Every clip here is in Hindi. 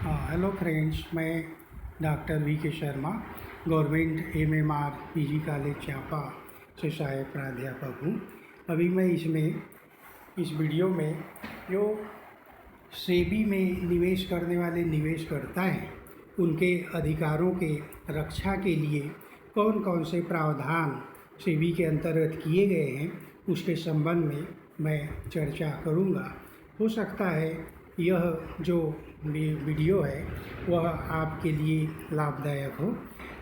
हेलो फ्रेंड्स, मैं डॉक्टर वी के Sharma government MMR PG college Champa से सहायक प्राध्यापक हूँ। अभी मैं इस वीडियो में जो सेबी में निवेश करने वाले निवेशकर्ता हैं उनके अधिकारों के रक्षा के लिए कौन कौन से प्रावधान सेबी के अंतर्गत किए गए हैं उसके संबंध में मैं चर्चा करूँगा। हो सकता है यह जो वीडियो है वह आपके लिए लाभदायक हो।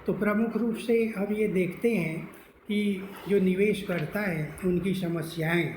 तो प्रमुख रूप से हम ये देखते हैं कि जो निवेश करता है उनकी समस्याएं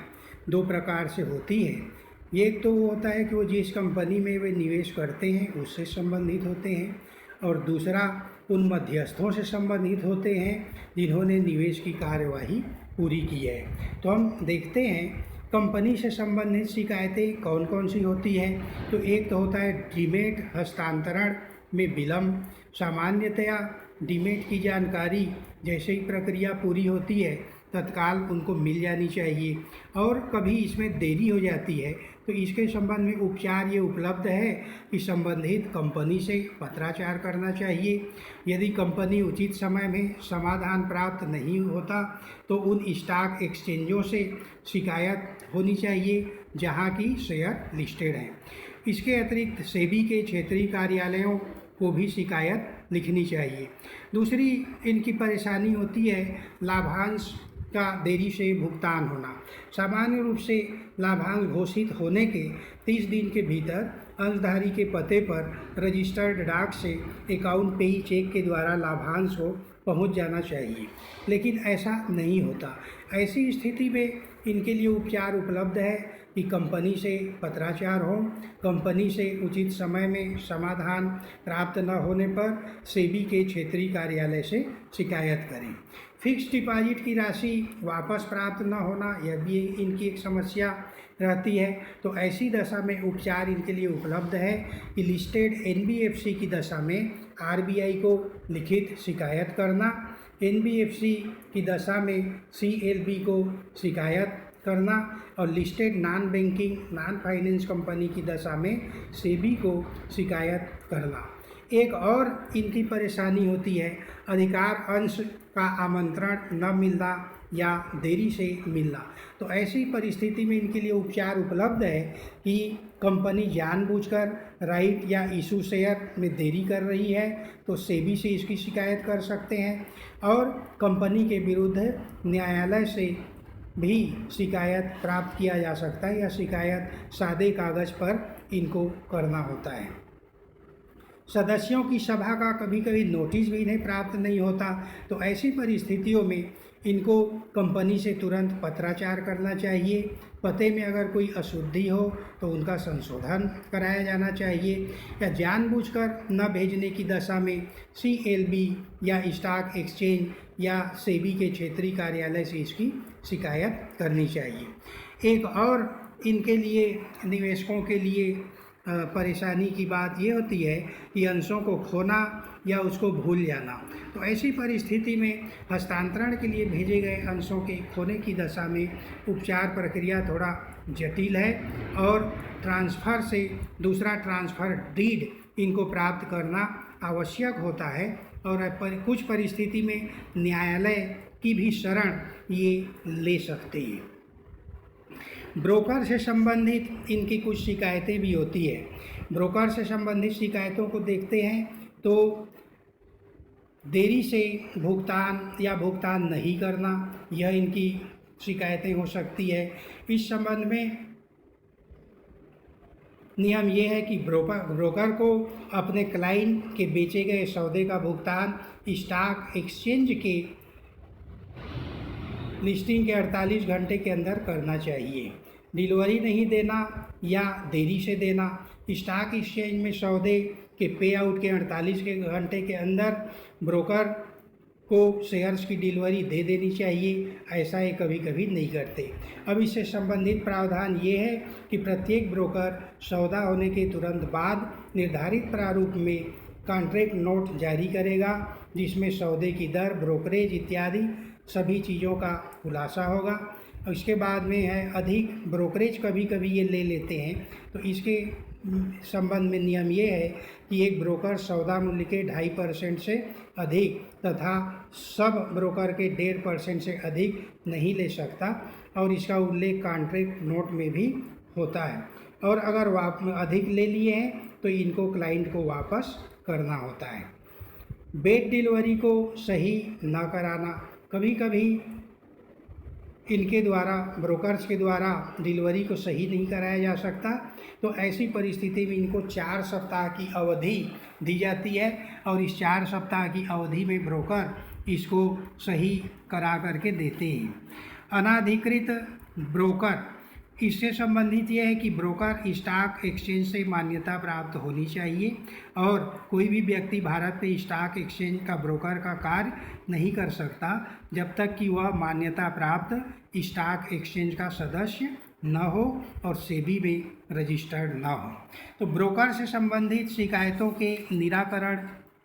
दो प्रकार से होती हैं। एक तो वो होता है कि वो जिस कंपनी में वे निवेश करते हैं उससे संबंधित होते हैं, और दूसरा उन मध्यस्थों से संबंधित होते हैं जिन्होंने निवेश की कार्यवाही पूरी की है। तो हम देखते हैं कंपनी से संबंधित शिकायतें कौन कौन सी होती है। तो एक तो होता है डीमेट हस्तांतरण में विलम्ब। सामान्यतया डीमेट की जानकारी जैसे ही प्रक्रिया पूरी होती है तत्काल उनको मिल जानी चाहिए, और कभी इसमें देरी हो जाती है तो इसके संबंध में उपचार ये उपलब्ध है कि संबंधित कंपनी से पत्राचार करना चाहिए। यदि कंपनी उचित समय में समाधान प्राप्त नहीं होता तो उन स्टॉक एक्सचेंजों से शिकायत होनी चाहिए जहां की शेयर लिस्टेड हैं। इसके अतिरिक्त सेबी के क्षेत्रीय कार्यालयों को भी शिकायत लिखनी चाहिए। दूसरी इनकी परेशानी होती है लाभांश का देरी से भुगतान होना। सामान्य रूप से लाभांश घोषित होने के 30 दिन के भीतर अंशधारी के पते पर रजिस्टर्ड डाक से अकाउंट पेई चेक के द्वारा लाभांश को पहुंच जाना चाहिए, लेकिन ऐसा नहीं होता। ऐसी स्थिति में इनके लिए उपचार उपलब्ध है कि कंपनी से पत्राचार हो, कंपनी से उचित समय में समाधान प्राप्त न होने पर सेबी के क्षेत्रीय कार्यालय से शिकायत करें। फिक्स डिपॉजिट की राशि वापस प्राप्त न होना, यह भी इनकी एक समस्या रहती है। तो ऐसी दशा में उपचार इनके लिए उपलब्ध है कि लिस्टेड एनबीएफसी की दशा में आरबीआई को लिखित शिकायत करना, एनबीएफसी की दशा में सीएलबी को शिकायत करना, और listed non banking non finance company की दशा में सेबी को शिकायत करना। एक और इनकी परेशानी होती है अधिकार अंश का आमंत्रण न मिलना या देरी से मिलना। तो ऐसी परिस्थिति में इनके लिए उपचार उपलब्ध है कि कंपनी जानबूझकर राइट या इशू शेयर में देरी कर रही है तो सेबी से इसकी शिकायत कर सकते हैं, और कंपनी के विरुद्ध न्यायालय से भी शिकायत प्राप्त किया जा सकता है, या शिकायत सादे कागज़ पर इनको करना होता है। सदस्यों की सभा का कभी कभी नोटिस भी इन्हें प्राप्त नहीं होता। तो ऐसी परिस्थितियों में इनको कंपनी से तुरंत पत्राचार करना चाहिए। पते में अगर कोई अशुद्धि हो तो उनका संशोधन कराया जाना चाहिए, या जानबूझकर न भेजने की दशा में सीएलबी या स्टॉक एक्सचेंज या सेबी के क्षेत्रीय कार्यालय से इसकी शिकायत करनी चाहिए। एक और इनके लिए निवेशकों के लिए परेशानी की बात ये होती है कि अंशों को खोना या उसको भूल जाना। तो ऐसी परिस्थिति में हस्तांतरण के लिए भेजे गए अंशों के खोने की दशा में उपचार प्रक्रिया थोड़ा जटिल है, और ट्रांसफ़र से दूसरा ट्रांसफ़र डीड इनको प्राप्त करना आवश्यक होता है, और कुछ परिस्थिति में न्यायालय की भी शरण ये ले सकते हैं। ब्रोकर से संबंधित इनकी कुछ शिकायतें भी होती है। ब्रोकर से संबंधित शिकायतों को देखते हैं तो देरी से भुगतान या भुगतान नहीं करना, यह इनकी शिकायतें हो सकती है। इस संबंध में नियम यह है कि ब्रोकर को अपने क्लाइंट के बेचे गए सौदे का भुगतान स्टॉक एक्सचेंज के लिस्टिंग के 48 घंटे के अंदर करना चाहिए। डिलीवरी नहीं देना या देरी से देना, स्टॉक एक्सचेंज में सौदे के पे आउट के 48 घंटे के अंदर ब्रोकर को शेयर्स की डिलीवरी दे देनी चाहिए। ऐसा ये कभी कभी नहीं करते। अब इससे संबंधित प्रावधान ये है कि प्रत्येक ब्रोकर सौदा होने के तुरंत बाद निर्धारित प्रारूप में कॉन्ट्रैक्ट नोट जारी करेगा जिसमें सौदे की दर, ब्रोकरेज इत्यादि सभी चीज़ों का खुलासा होगा। इसके बाद में है अधिक ब्रोकरेज कभी कभी ये ले लेते हैं, तो इसके संबंध में नियम ये है कि एक ब्रोकर सौदा मूल्य के 2.5% से अधिक तथा सब ब्रोकर के 1.5% से अधिक नहीं ले सकता और इसका उल्लेख कॉन्ट्रैक्ट नोट में भी होता है। और अगर अधिक ले लिए हैं तो इनको क्लाइंट को वापस करना होता है। बेड डिलीवरी को सही ना कराना, कभी कभी इनके द्वारा ब्रोकर्स के द्वारा डिलीवरी को सही नहीं कराया जा सकता, तो ऐसी परिस्थिति में इनको 4 सप्ताह की अवधि दी जाती है और इस 4 सप्ताह की अवधि में ब्रोकर इसको सही करा करके देते हैं। अनाधिकृत ब्रोकर, इससे संबंधित यह है कि ब्रोकर स्टॉक एक्सचेंज से मान्यता प्राप्त होनी चाहिए और कोई भी व्यक्ति भारत में स्टॉक एक्सचेंज का ब्रोकर का कार्य नहीं कर सकता जब तक कि वह मान्यता प्राप्त स्टॉक एक्सचेंज का सदस्य न हो और सेबी में रजिस्टर्ड न हो। तो ब्रोकर से संबंधित शिकायतों के निराकरण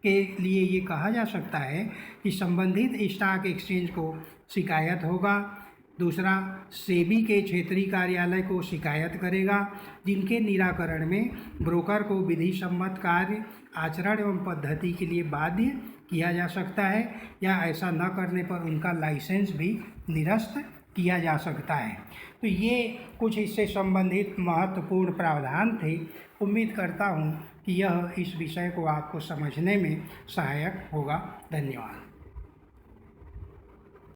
के लिए ये कहा जा सकता है कि संबंधित स्टॉक एक्सचेंज को शिकायत होगा। दूसरा, सेबी के क्षेत्रीय कार्यालय को शिकायत करेगा, जिनके निराकरण में ब्रोकर को विधि सम्मत कार्य आचरण एवं पद्धति के लिए बाध्य किया जा सकता है या ऐसा न करने पर उनका लाइसेंस भी निरस्त किया जा सकता है। तो ये कुछ इससे संबंधित महत्वपूर्ण प्रावधान थे। उम्मीद करता हूँ कि यह इस विषय को आपको समझने में सहायक होगा। धन्यवाद।